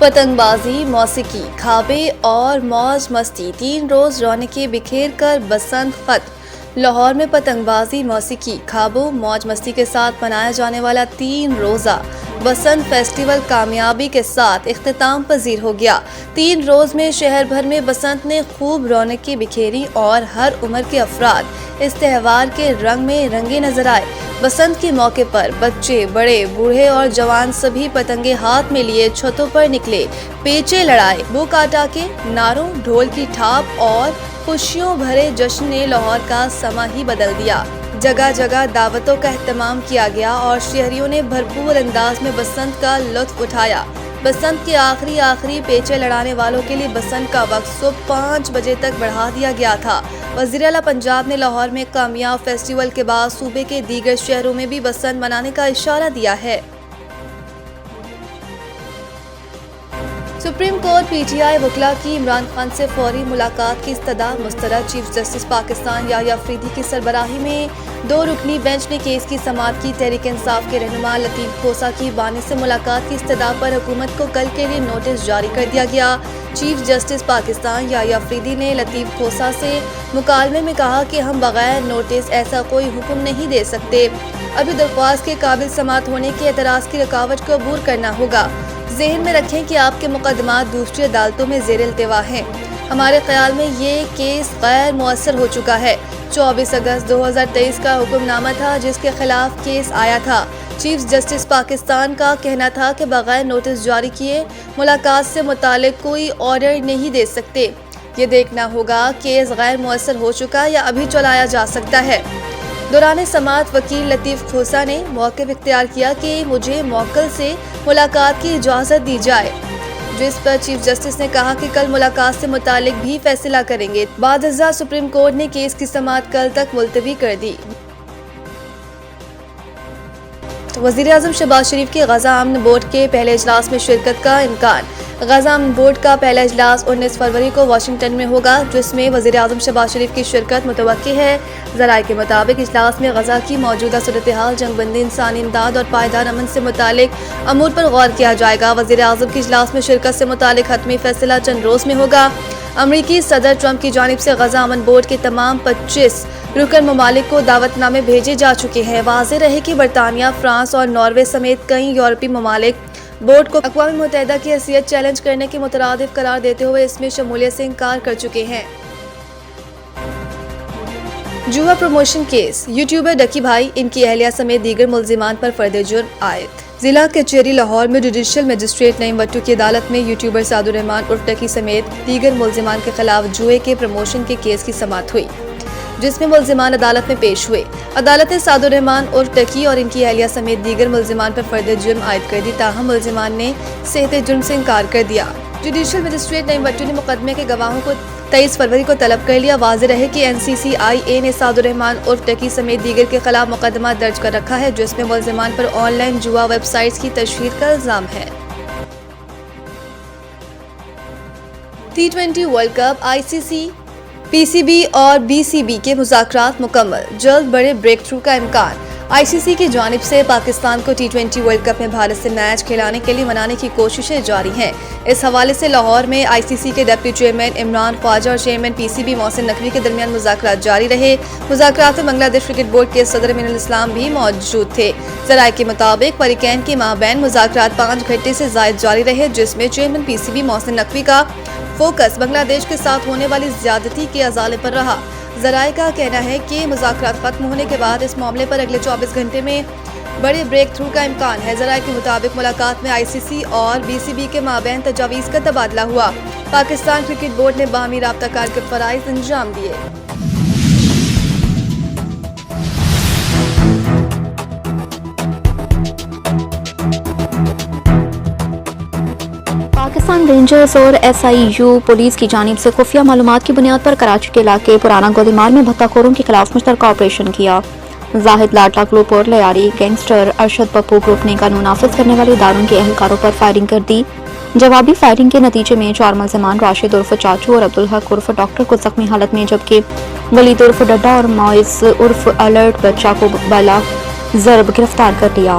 پتنگ بازی، موسیقی، کھابے اور موج مستی، 3 روز رونقیں بکھیر کر بسنت ختم۔ لاہور میں پتنگ بازی، موسیقی، کھابوں، موج مستی کے ساتھ منایا جانے والا 3 روزہ بسنت فیسٹیول کامیابی کے ساتھ اختتام پذیر ہو گیا۔ 3 روز میں شہر بھر میں بسنت نے خوب رونقیں بکھیری اور ہر عمر کے افراد اس تہوار کے رنگ میں رنگے نظر آئے۔ بسنت کے موقع پر بچے، بڑے، بوڑھے اور جوان سبھی پتنگیں ہاتھ میں لیے چھتوں پر نکلے، پیچے لڑائے، بو کاٹا کے نعروں، ڈھول کی ٹھاپ اور خوشیوں بھرے جشن نے لاہور کا سما ہی بدل دیا۔ جگہ جگہ دعوتوں کا اہتمام کیا گیا اور شہریوں نے بھرپور انداز میں بسنت کا لطف اٹھایا۔ بسنت کے آخری پیچے لڑانے والوں کے لیے بسنت کا وقت صبح 5 بجے تک بڑھا دیا گیا تھا۔ وزیر اعلیٰ پنجاب نے لاہور میں کامیاب فیسٹیول کے بعد صوبے کے دیگر شہروں میں بھی بسنت منانے کا اشارہ دیا ہے۔ Supreme court P T I وکلاء کی عمران خان سے فوری ملاقات کی استدعا مسترد۔ چیف جسٹس پاکستان یحییٰ افریدی کی سربراہی میں 2 رکنی بینچ نے کیس کی سماعت کی۔ تحریک انصاف کے رہنما لطیف کھوسہ کی بانی سے ملاقات کی استدعا پر حکومت کو کل کے لیے نوٹس جاری کر دیا گیا۔ چیف جسٹس پاکستان یحییٰ افریدی نے لطیف کھوسہ سے مکالمے میں کہا کہ ہم بغیر نوٹس ایسا کوئی حکم نہیں دے سکتے۔ ابھی درخواست کے قابل سماعت ہونے کے اعتراض کی رکاوٹ کو عبور کرنا ہوگا۔ ذہن میں رکھیں کہ آپ کے مقدمات دوسری عدالتوں میں زیر التوا ہیں۔ ہمارے خیال میں یہ کیس غیر مؤثر ہو چکا ہے۔ 24 اگست 2023 کا حکم نامہ تھا جس کے خلاف کیس آیا تھا۔ چیف جسٹس پاکستان کا کہنا تھا کہ بغیر نوٹس جاری کیے ملاقات سے متعلق کوئی آرڈر نہیں دے سکتے۔ یہ دیکھنا ہوگا کیس غیر مؤثر ہو چکا یا ابھی چلایا جا سکتا ہے۔ دوران سماعت وکیل لطیف کھوسہ نے موقف اختیار کیا کہ مجھے موکل سے ملاقات کی اجازت دی جائے، جس پر چیف جسٹس نے کہا کہ کل ملاقات سے متعلق بھی فیصلہ کریں گے۔ بعد ازاں سپریم کورٹ نے کیس کی سماعت کل تک ملتوی کر دی۔ وزیر اعظم شہباز شریف کی غزہ امن بورڈ کے پہلے اجلاس میں شرکت کا امکان۔ غزہ امن بورڈ کا پہلا اجلاس 19 فروری کو واشنگٹن میں ہوگا، جس میں وزیر اعظم شہباز شریف کی شرکت متوقع ہے۔ ذرائع کے مطابق اجلاس میں غزہ کی موجودہ صورتحال، جنگ بندی، انسانی امداد اور پائیدار امن سے متعلق امور پر غور کیا جائے گا۔ وزیر اعظم کے اجلاس میں شرکت سے متعلق حتمی فیصلہ چند روز میں ہوگا۔ امریکی صدر ٹرمپ کی جانب سے غزہ امن بورڈ کے تمام 25 رکن ممالک کو دعوت نامے بھیجے جا چکے ہیں۔ واضح رہے کہ برطانیہ، فرانس اور ناروے سمیت کئی یورپی ممالک بورڈ کو اقوام متحدہ کی حیثیت چیلنج کرنے کے مترادف قرار دیتے ہوئے اس میں شمولیت سے انکار کر چکے ہیں۔ جوا پروموشن کیس، یوٹیوبر ڈکی بھائی، ان کی اہلیہ سمیت دیگر ملزمان پر فرد جرم عائد۔ ضلع کچہری لاہور میں جوڈیشل مجسٹریٹ نعیم وٹو کی عدالت میں یوٹیوبر سعد الرحمان عرف ڈکی سمیت دیگر ملزمان کے خلاف جوئے کے پروموشن کے کیس کی سماعت ہوئی، جس میں ملزمان عدالت میں پیش ہوئے۔ عدالت نے سعد الرحمان عرف ڈکی اور ان کی اہلیہ سمیت دیگر ملزمان پر فرد جرم عائد کر دی، تاہم ملزمان نے صحت جرم سے انکار کر دیا۔ جوڈیشل مجسٹریٹ نعیم وٹو نے مقدمے کے گواہوں کو 23 فروری کو طلب کر لیا۔ واضح رہے کہ NCCIA نے سعد الرحمان عرف ڈکی سمیت دیگر کے خلاف مقدمہ درج کر رکھا ہے، جس میں ملزمان پر آن لائن جوا ویب سائٹس کی تشہیر کا الزام ہے۔ T20 world cup, ICC، PCB اور BCB کے مذاکرات مکمل، جلد بڑے بریک تھرو کا امکان۔ ICC کی جانب سے پاکستان کو T20 ورلڈ کپ میں بھارت سے میچ کھلانے کے لیے منانے کی کوششیں جاری ہیں۔ اس حوالے سے لاہور میں ICC کے ڈپٹی چیئرمین عمران خواجہ اور چیئرمین PCB محسن نقوی کے درمیان مذاکرات جاری رہے۔ مذاکرات میں بنگلہ دیش کرکٹ بورڈ کے صدر امین الاسلام بھی موجود تھے۔ ذرائع کے مطابق فریقین کے مابین مذاکرات 5 گھنٹے سے زائد جاری رہے، جس میں چیئرمین PCB محسن نقوی کا فوکس بنگلہ دیش کے ساتھ ہونے والی زیادتی کے ازالے پر رہا۔ ذرائع کا کہنا ہے کہ مذاکرات ختم ہونے کے بعد اس معاملے پر اگلے 24 گھنٹے میں بڑے بریک تھرو کا امکان ہے۔ ذرائع کے مطابق ملاقات میں ICC اور BCB کے مابین تجاویز کا تبادلہ ہوا۔ پاکستان کرکٹ بورڈ نے باہمی رابطہ کار کے فرائض انجام دیے۔ پاکستان رینجرز اور SIU پولیس کی جانب سے خفیہ معلومات کی بنیاد پر کراچی کے علاقے پرانا گودیمال میں بھتہ خوروں کے خلاف مشترکہ آپریشن کیا۔ زاہد لاڈلا گروپ اور لیاری گینگسٹر ارشد پپو گروپ نے قانون نافذ کرنے والے اداروں کے اہلکاروں پر فائرنگ کر دی۔ جوابی فائرنگ کے نتیجے میں 4 ملزمان راشد عرف چاچو اور عبدالحق عرف ڈاکٹر کو زخمی حالت میں، جبکہ ولید عرف ڈڈا اور معز عرف الرٹ بچہ کو بلا ضرب گرفتار کر لیا۔